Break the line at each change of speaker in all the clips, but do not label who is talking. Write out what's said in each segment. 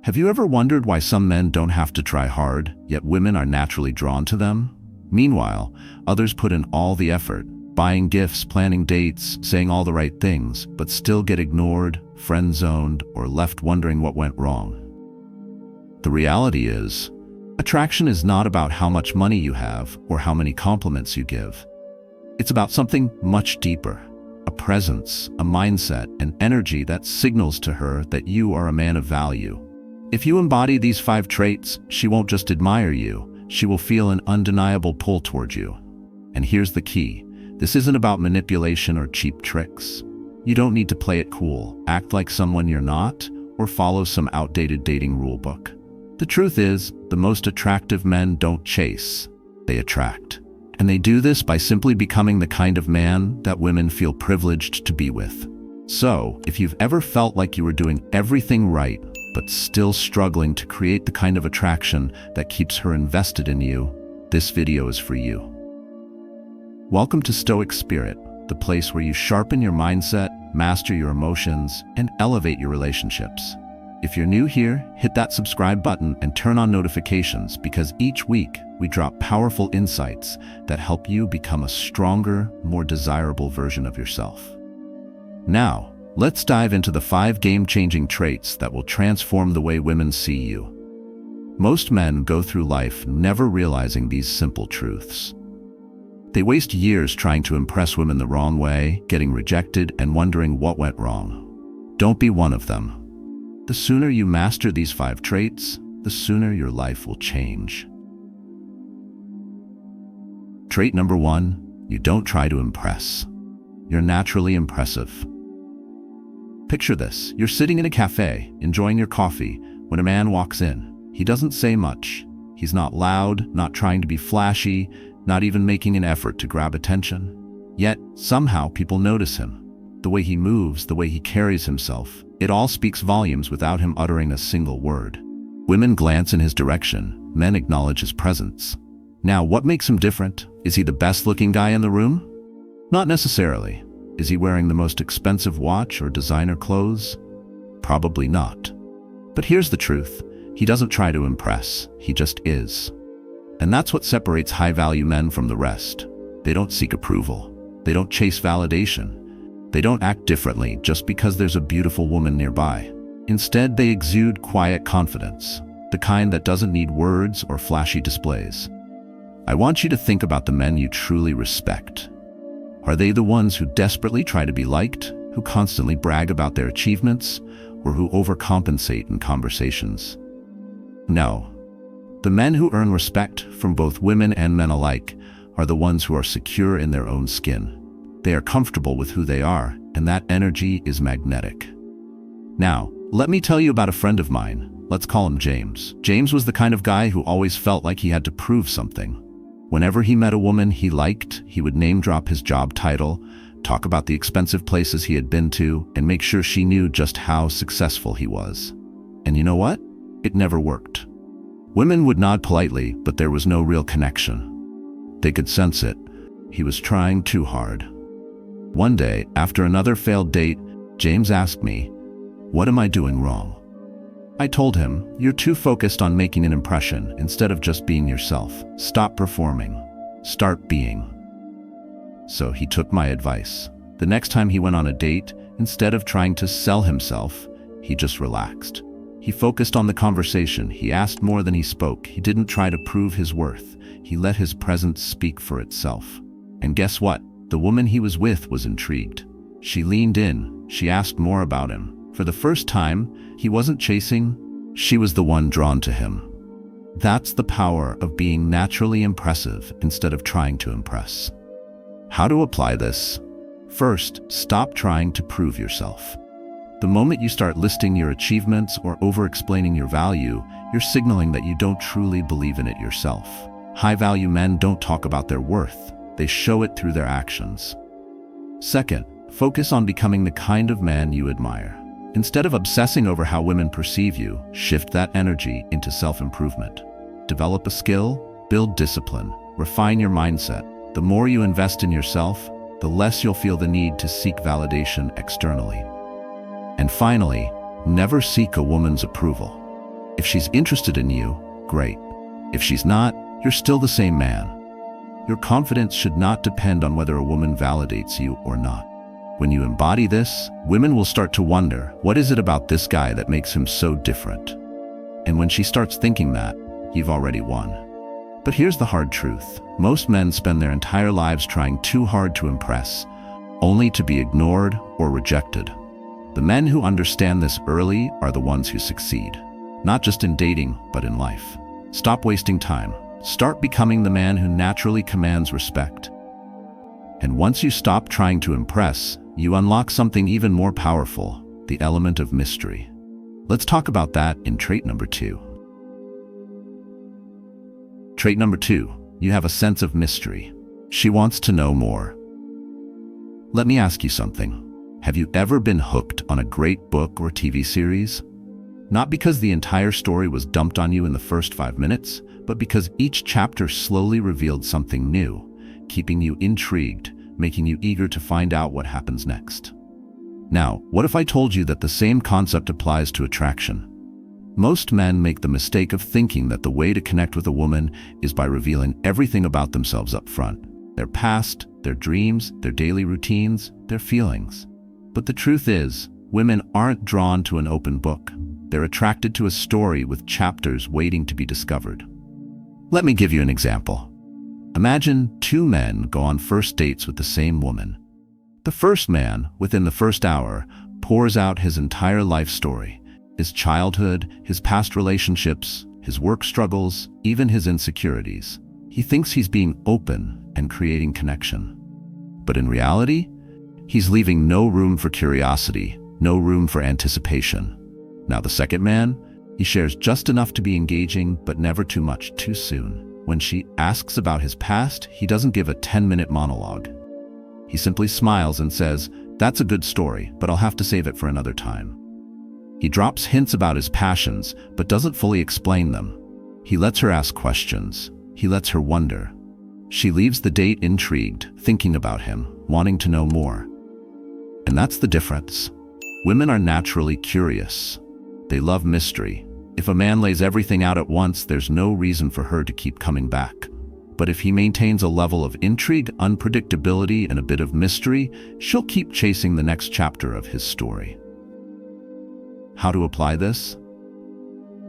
Have you ever wondered why some men don't have to try hard, yet women are naturally drawn to them? Meanwhile, others put in all the effort, buying gifts, planning dates, saying all the right things, but still get ignored, friend-zoned, or left wondering what went wrong. The reality is, attraction is not about how much money you have or how many compliments you give. It's about something much deeper, a presence, a mindset, an energy that signals to her that you are a man of value. If you embody these 5 traits, she won't just admire you, she will feel an undeniable pull towards you. And here's the key. This isn't about manipulation or cheap tricks. You don't need to play it cool, act like someone you're not, or follow some outdated dating rulebook. The truth is, the most attractive men don't chase, they attract. And they do this by simply becoming the kind of man that women feel privileged to be with. So, if you've ever felt like you were doing everything right, but still struggling to create the kind of attraction that keeps her invested in you, this video is for you. Welcome to Stoic Spirit, the place where you sharpen your mindset, master your emotions, and elevate your relationships. If you're new here, hit that subscribe button and turn on notifications because each week we drop powerful insights that help you become a stronger, more desirable version of yourself. Now, let's dive into the 5 game-changing traits that will transform the way women see you. Most men go through life never realizing these simple truths. They waste years trying to impress women the wrong way, getting rejected, and wondering what went wrong. Don't be one of them. The sooner you master these 5 traits, the sooner your life will change. Trait number 1, you don't try to impress. You're naturally impressive. Picture this, you're sitting in a cafe, enjoying your coffee, when a man walks in. He doesn't say much. He's not loud, not trying to be flashy, not even making an effort to grab attention. Yet, somehow people notice him. The way he moves, the way he carries himself, it all speaks volumes without him uttering a single word. Women glance in his direction, men acknowledge his presence. Now, what makes him different? Is he the best-looking guy in the room? Not necessarily. Is he wearing the most expensive watch or designer clothes? Probably not. But here's the truth. He doesn't try to impress. He just is. And that's what separates high-value men from the rest. They don't seek approval. They don't chase validation. They don't act differently just because there's a beautiful woman nearby. Instead, they exude quiet confidence, the kind that doesn't need words or flashy displays. I want you to think about the men you truly respect. Are they the ones who desperately try to be liked, who constantly brag about their achievements, or who overcompensate in conversations? No. The men who earn respect from both women and men alike are the ones who are secure in their own skin. They are comfortable with who they are, and that energy is magnetic. Now, let me tell you about a friend of mine. Let's call him James. James was the kind of guy who always felt like he had to prove something. Whenever he met a woman he liked, he would name-drop his job title, talk about the expensive places he had been to, and make sure she knew just how successful he was. And you know what? It never worked. Women would nod politely, but there was no real connection. They could sense it. He was trying too hard. One day, after another failed date, James asked me, "What am I doing wrong?" I told him, "You're too focused on making an impression instead of just being yourself. Stop performing. Start being." So he took my advice. The next time he went on a date, instead of trying to sell himself, he just relaxed. He focused on the conversation. He asked more than he spoke. He didn't try to prove his worth. He let his presence speak for itself. And guess what? The woman he was with was intrigued. She leaned in. She asked more about him. For the first time, he wasn't chasing. She was the one drawn to him. That's the power of being naturally impressive instead of trying to impress. How to apply this? First, stop trying to prove yourself. The moment you start listing your achievements or over-explaining your value, you're signaling that you don't truly believe in it yourself. High-value men don't talk about their worth. They show it through their actions. Second, focus on becoming the kind of man you admire. Instead of obsessing over how women perceive you, shift that energy into self-improvement. Develop a skill, build discipline, refine your mindset. The more you invest in yourself, the less you'll feel the need to seek validation externally. And finally, never seek a woman's approval. If she's interested in you, great. If she's not, you're still the same man. Your confidence should not depend on whether a woman validates you or not. When you embody this, women will start to wonder, what is it about this guy that makes him so different? And when she starts thinking that, you've already won. But here's the hard truth. Most men spend their entire lives trying too hard to impress, only to be ignored or rejected. The men who understand this early are the ones who succeed, not just in dating, but in life. Stop wasting time. Start becoming the man who naturally commands respect. And once you stop trying to impress, you unlock something even more powerful, the element of mystery. Let's talk about that in trait number 2. Trait number 2, you have a sense of mystery. She wants to know more. Let me ask you something. Have you ever been hooked on a great book or TV series? Not because the entire story was dumped on you in the first 5 minutes, but because each chapter slowly revealed something new, keeping you intrigued, making you eager to find out what happens next. Now, what if I told you that the same concept applies to attraction? Most men make the mistake of thinking that the way to connect with a woman is by revealing everything about themselves up front. Their past, their dreams, their daily routines, their feelings. But the truth is, women aren't drawn to an open book. They're attracted to a story with chapters waiting to be discovered. Let me give you an example. Imagine 2 men go on first dates with the same woman. The first man, within the first hour, pours out his entire life story, his childhood, his past relationships, his work struggles, even his insecurities. He thinks he's being open and creating connection. But in reality, he's leaving no room for curiosity, no room for anticipation. Now the second man, he shares just enough to be engaging, but never too much too soon. When she asks about his past, he doesn't give a 10-minute monologue. He simply smiles and says, "That's a good story, but I'll have to save it for another time." He drops hints about his passions, but doesn't fully explain them. He lets her ask questions. He lets her wonder. She leaves the date intrigued, thinking about him, wanting to know more. And that's the difference. Women are naturally curious. They love mystery. If a man lays everything out at once, there's no reason for her to keep coming back. But if he maintains a level of intrigue, unpredictability, and a bit of mystery, she'll keep chasing the next chapter of his story. How to apply this?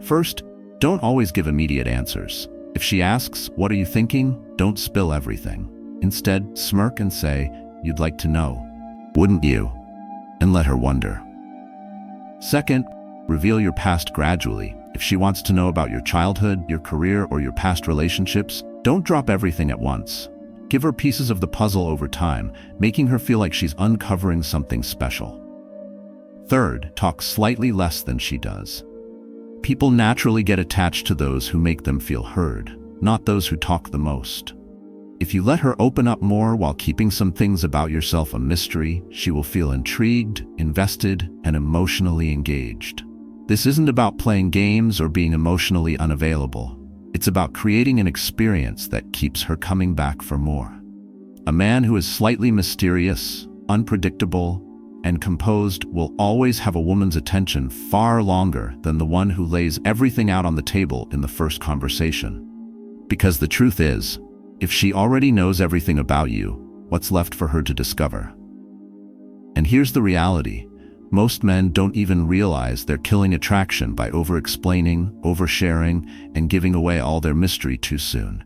First, don't always give immediate answers. If she asks, "What are you thinking?" don't spill everything. Instead, smirk and say, "You'd like to know, wouldn't you?" And let her wonder. Second, reveal your past gradually. If she wants to know about your childhood, your career, or your past relationships, don't drop everything at once. Give her pieces of the puzzle over time, making her feel like she's uncovering something special. Third, talk slightly less than she does. People naturally get attached to those who make them feel heard, not those who talk the most. If you let her open up more while keeping some things about yourself a mystery, she will feel intrigued, invested, and emotionally engaged. This isn't about playing games or being emotionally unavailable. It's about creating an experience that keeps her coming back for more. A man who is slightly mysterious, unpredictable, and composed will always have a woman's attention far longer than the one who lays everything out on the table in the first conversation. Because the truth is, if she already knows everything about you, what's left for her to discover? And here's the reality. Most men don't even realize they're killing attraction by over-explaining, oversharing, and giving away all their mystery too soon.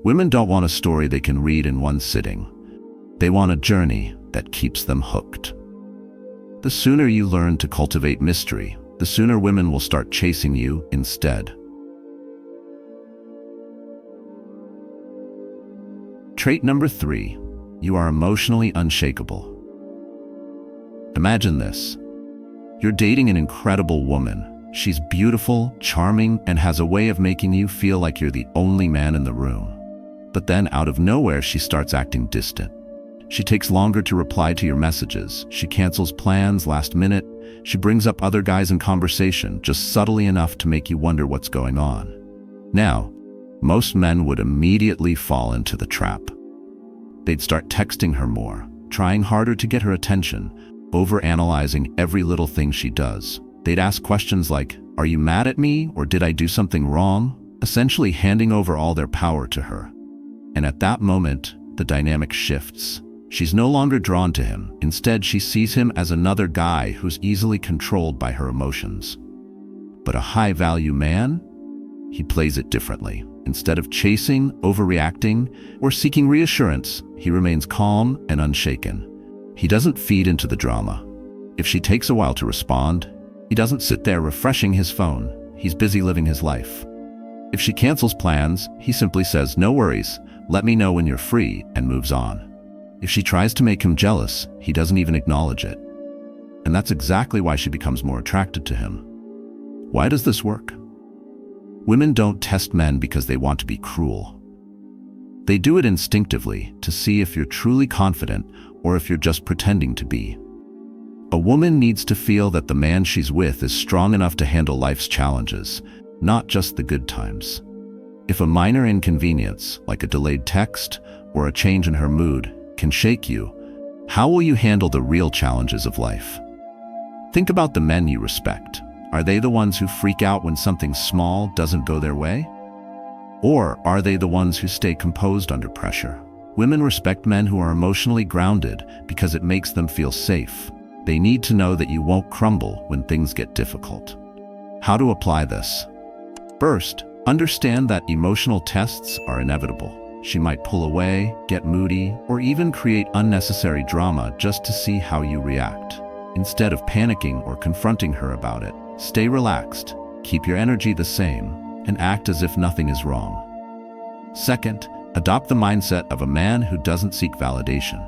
Women don't want a story they can read in one sitting. They want a journey that keeps them hooked. The sooner you learn to cultivate mystery, the sooner women will start chasing you instead. Trait number 3, you are emotionally unshakable. Imagine this. You're dating an incredible woman. She's beautiful, charming, and has a way of making you feel like you're the only man in the room. But then, out of nowhere, she starts acting distant. She takes longer to reply to your messages. She cancels plans last minute. She brings up other guys in conversation, just subtly enough to make you wonder what's going on. Now, most men would immediately fall into the trap. They'd start texting her more, trying harder to get her attention, overanalyzing every little thing she does. They'd ask questions like, Are you mad at me, or did I do something wrong? Essentially handing over all their power to her. And at that moment, the dynamic shifts. She's no longer drawn to him. Instead, she sees him as another guy who's easily controlled by her emotions. But a high-value man? He plays it differently. Instead of chasing, overreacting, or seeking reassurance, he remains calm and unshaken. He doesn't feed into the drama. If she takes a while to respond, he doesn't sit there refreshing his phone. He's busy living his life. If she cancels plans, he simply says, "No worries, let me know when you're free," and moves on. If she tries to make him jealous, he doesn't even acknowledge it. And that's exactly why she becomes more attracted to him. Why does this work? Women don't test men because they want to be cruel. They do it instinctively to see if you're truly confident or if you're just pretending to be. A woman needs to feel that the man she's with is strong enough to handle life's challenges, not just the good times. If a minor inconvenience, like a delayed text or a change in her mood, can shake you, how will you handle the real challenges of life? Think about the men you respect. Are they the ones who freak out when something small doesn't go their way? Or are they the ones who stay composed under pressure? Women respect men who are emotionally grounded because it makes them feel safe. They need to know that you won't crumble when things get difficult. How to apply this? First, understand that emotional tests are inevitable. She might pull away, get moody, or even create unnecessary drama just to see how you react. Instead of panicking or confronting her about it, stay relaxed, keep your energy the same, and act as if nothing is wrong. Second, adopt the mindset of a man who doesn't seek validation.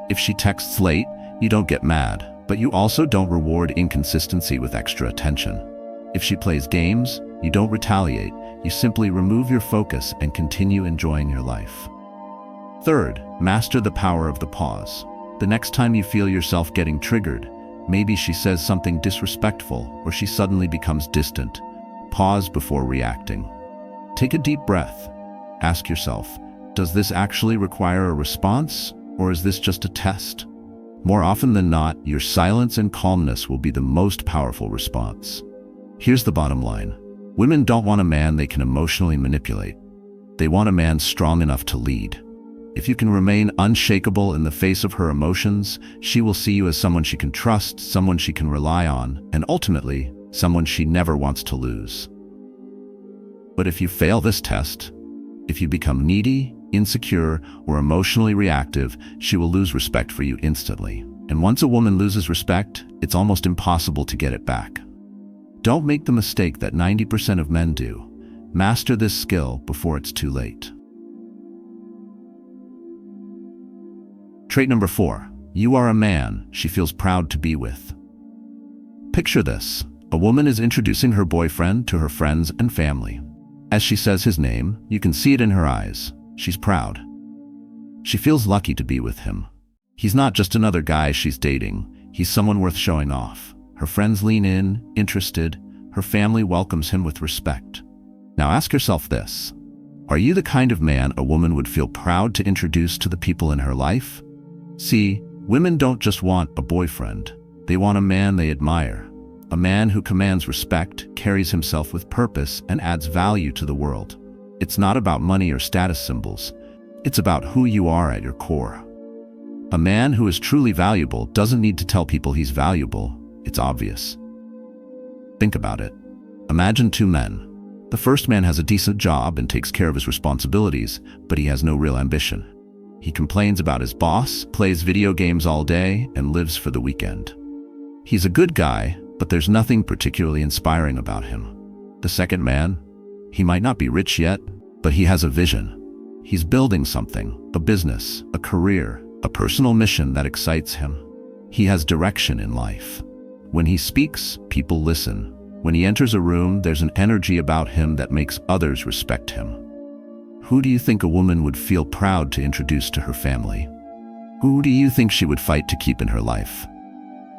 If she texts late, you don't get mad, but you also don't reward inconsistency with extra attention. If she plays games, you don't retaliate. You simply remove your focus and continue enjoying your life. Third, master the power of the pause. The next time you feel yourself getting triggered, maybe she says something disrespectful or she suddenly becomes distant. Pause before reacting. Take a deep breath. Ask yourself, does this actually require a response, or is this just a test? More often than not, your silence and calmness will be the most powerful response. Here's the bottom line. Women don't want a man they can emotionally manipulate. They want a man strong enough to lead. If you can remain unshakable in the face of her emotions, she will see you as someone she can trust, someone she can rely on, and ultimately, someone she never wants to lose. But if you fail this test, if you become needy, insecure, or emotionally reactive, she will lose respect for you instantly. And once a woman loses respect, it's almost impossible to get it back. Don't make the mistake that 90% of men do. Master this skill before it's too late. Trait number 4. You are a man she feels proud to be with. Picture this. A woman is introducing her boyfriend to her friends and family. As she says his name, you can see it in her eyes. She's proud. She feels lucky to be with him. He's not just another guy she's dating. He's someone worth showing off. Her friends lean in, interested. Her family welcomes him with respect. Now ask yourself this. Are you the kind of man a woman would feel proud to introduce to the people in her life? See, women don't just want a boyfriend. They want a man they admire. A man who commands respect, carries himself with purpose, and adds value to the world. It's not about money or status symbols. It's about who you are at your core. A man who is truly valuable doesn't need to tell people he's valuable. It's obvious. Think about it. Imagine two men. The first man has a decent job and takes care of his responsibilities, but he has no real ambition. He complains about his boss, plays video games all day, and lives for the weekend. He's a good guy, but there's nothing particularly inspiring about him. The second man, he might not be rich yet, but he has a vision. He's building something, a business, a career, a personal mission that excites him. He has direction in life. When he speaks, people listen. When he enters a room, there's an energy about him that makes others respect him. Who do you think a woman would feel proud to introduce to her family? Who do you think she would fight to keep in her life?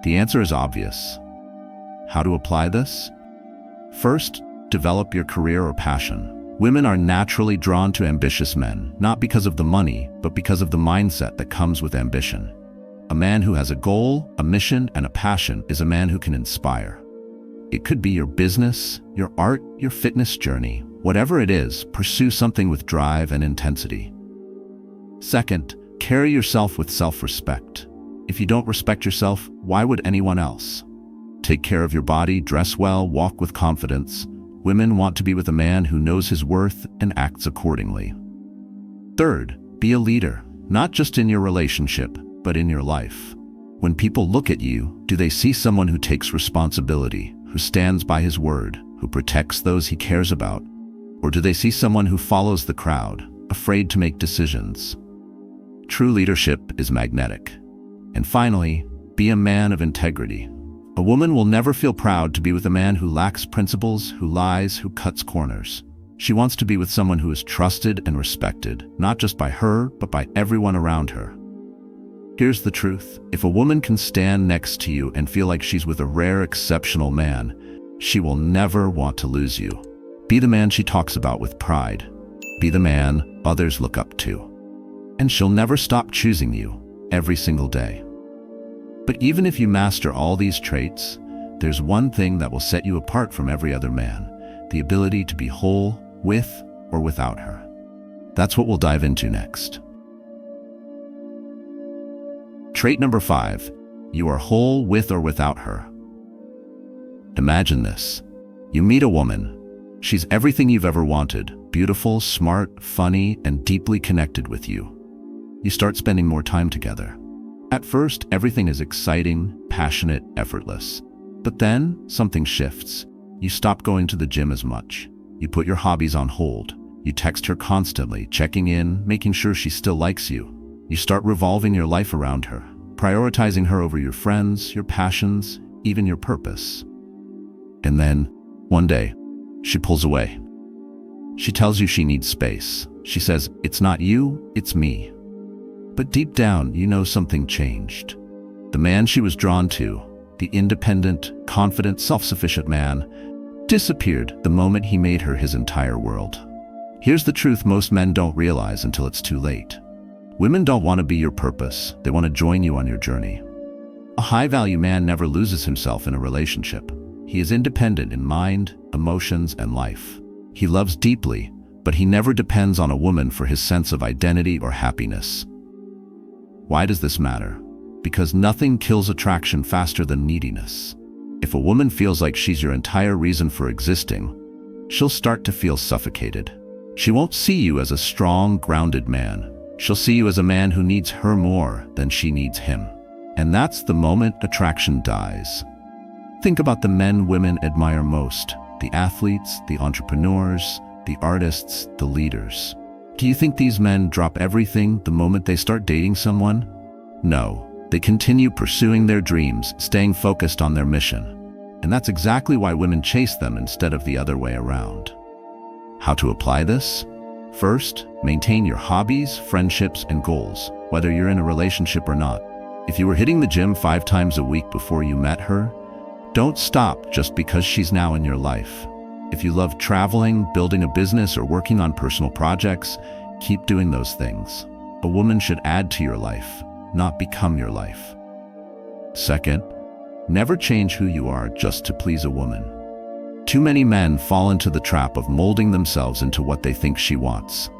The answer is obvious. How to apply this? First, develop your career or passion. Women are naturally drawn to ambitious men, not because of the money, but because of the mindset that comes with ambition. A man who has a goal, a mission, and a passion is a man who can inspire. It could be your business, your art, your fitness journey. Whatever it is, pursue something with drive and intensity. Second, carry yourself with self-respect. If you don't respect yourself, why would anyone else? Take care of your body, dress well, walk with confidence. Women want to be with a man who knows his worth and acts accordingly. Third, be a leader, not just in your relationship, but in your life. When people look at you, do they see someone who takes responsibility, who stands by his word, who protects those he cares about? Or do they see someone who follows the crowd, afraid to make decisions? True leadership is magnetic. And finally, be a man of integrity. A woman will never feel proud to be with a man who lacks principles, who lies, who cuts corners. She wants to be with someone who is trusted and respected, not just by her, but by everyone around her. Here's the truth. If a woman can stand next to you and feel like she's with a rare, exceptional man, she will never want to lose you. Be the man she talks about with pride. Be the man others look up to. And she'll never stop choosing you every single day. But even if you master all these traits, there's one thing that will set you apart from every other man: the ability to be whole with or without her. That's what we'll dive into next. Trait number 5, you are whole with or without her. Imagine this. You meet a woman. She's everything you've ever wanted: beautiful, smart, funny, and deeply connected with you. You start spending more time together. At first, everything is exciting, passionate, effortless. But then, something shifts. You stop going to the gym as much. You put your hobbies on hold. You text her constantly, checking in, making sure she still likes you. You start revolving your life around her, prioritizing her over your friends, your passions, even your purpose. And then, one day, she pulls away. She tells you she needs space. She says, "It's not you, it's me." But deep down, you know something changed. The man she was drawn to, the independent, confident, self-sufficient man, disappeared the moment he made her his entire world. Here's the truth most men don't realize until it's too late. Women don't want to be your purpose. They want to join you on your journey. A high-value man never loses himself in a relationship. He is independent in mind, emotions, and life. He loves deeply, but he never depends on a woman for his sense of identity or happiness. Why does this matter? Because nothing kills attraction faster than neediness. If a woman feels like she's your entire reason for existing, she'll start to feel suffocated. She won't see you as a strong, grounded man. She'll see you as a man who needs her more than she needs him. And that's the moment attraction dies. Think about the men women admire most: the athletes, the entrepreneurs, the artists, the leaders. Do you think these men drop everything the moment they start dating someone? No, they continue pursuing their dreams, staying focused on their mission. And that's exactly why women chase them instead of the other way around. How to apply this? First, maintain your hobbies, friendships, and goals, whether you're in a relationship or not. If you were hitting the gym 5 times a week before you met her, don't stop just because she's now in your life. If you love traveling, building a business, or working on personal projects, keep doing those things. A woman should add to your life, not become your life. Second, never change who you are just to please a woman. Too many men fall into the trap of molding themselves into what they think she wants.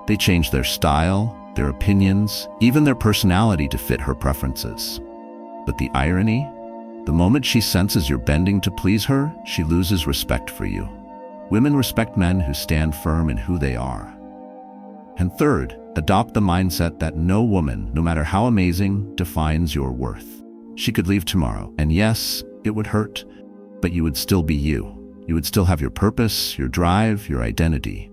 They change their style, their opinions, even their personality to fit her preferences. But the irony? The moment she senses you're bending to please her, she loses respect for you. Women respect men who stand firm in who they are. And third, adopt the mindset that no woman, no matter how amazing, defines your worth. She could leave tomorrow, and yes, it would hurt, but you would still be you. You would still have your purpose, your drive, your identity.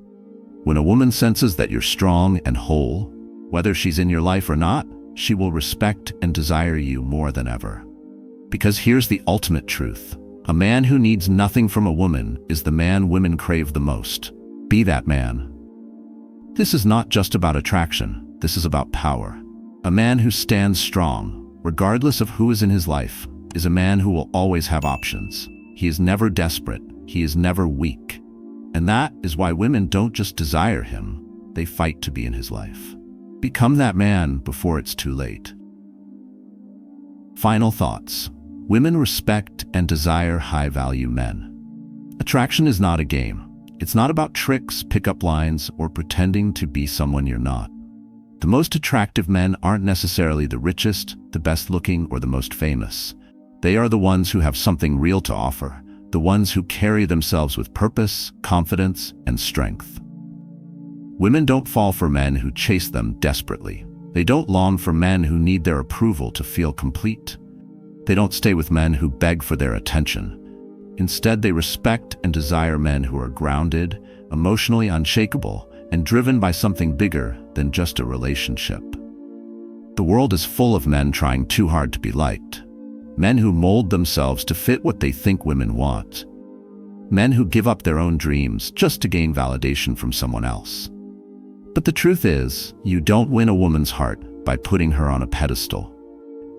When a woman senses that you're strong and whole, whether she's in your life or not, she will respect and desire you more than ever. Because here's the ultimate truth. A man who needs nothing from a woman is the man women crave the most. Be that man. This is not just about attraction. This is about power. A man who stands strong, regardless of who is in his life, is a man who will always have options. He is never desperate. He is never weak. And that is why women don't just desire him. They fight to be in his life. Become that man before it's too late. Final thoughts. Women respect and desire high-value men. Attraction is not a game. It's not about tricks, pickup lines, or pretending to be someone you're not. The most attractive men aren't necessarily the richest, the best-looking, or the most famous. They are the ones who have something real to offer, the ones who carry themselves with purpose, confidence, and strength. Women don't fall for men who chase them desperately. They don't long for men who need their approval to feel complete. They don't stay with men who beg for their attention. Instead, they respect and desire men who are grounded, emotionally unshakable, and driven by something bigger than just a relationship. The world is full of men trying too hard to be liked. Men who mold themselves to fit what they think women want. Men who give up their own dreams just to gain validation from someone else. But the truth is, you don't win a woman's heart by putting her on a pedestal.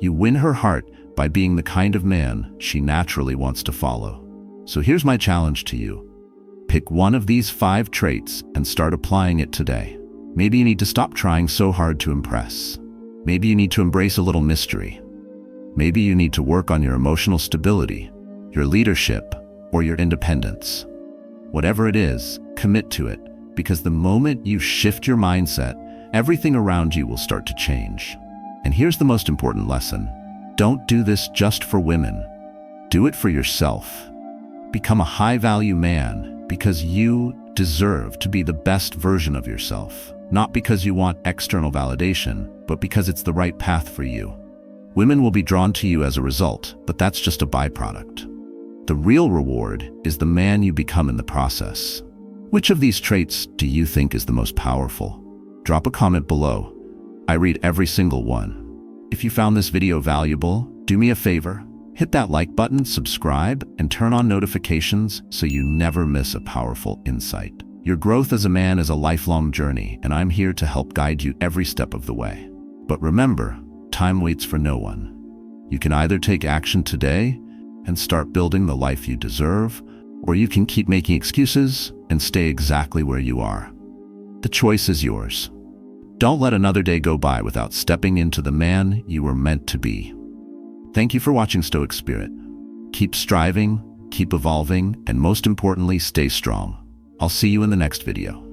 You win her heart by being the kind of man she naturally wants to follow. So here's my challenge to you. Pick one of these 5 traits and start applying it today. Maybe you need to stop trying so hard to impress. Maybe you need to embrace a little mystery. Maybe you need to work on your emotional stability, your leadership, or your independence. Whatever it is, commit to it, because the moment you shift your mindset, everything around you will start to change. And here's the most important lesson. Don't do this just for women. Do it for yourself. Become a high-value man because you deserve to be the best version of yourself. Not because you want external validation, but because it's the right path for you. Women will be drawn to you as a result, but that's just a byproduct. The real reward is the man you become in the process. Which of these traits do you think is the most powerful? Drop a comment below. I read every single one. If you found this video valuable, do me a favor, hit that like button, subscribe, and turn on notifications so you never miss a powerful insight. Your growth as a man is a lifelong journey, and I'm here to help guide you every step of the way. But remember, time waits for no one. You can either take action today and start building the life you deserve, or you can keep making excuses and stay exactly where you are. The choice is yours. Don't let another day go by without stepping into the man you were meant to be. Thank you for watching Stoic Spirit. Keep striving, keep evolving, and most importantly, stay strong. I'll see you in the next video.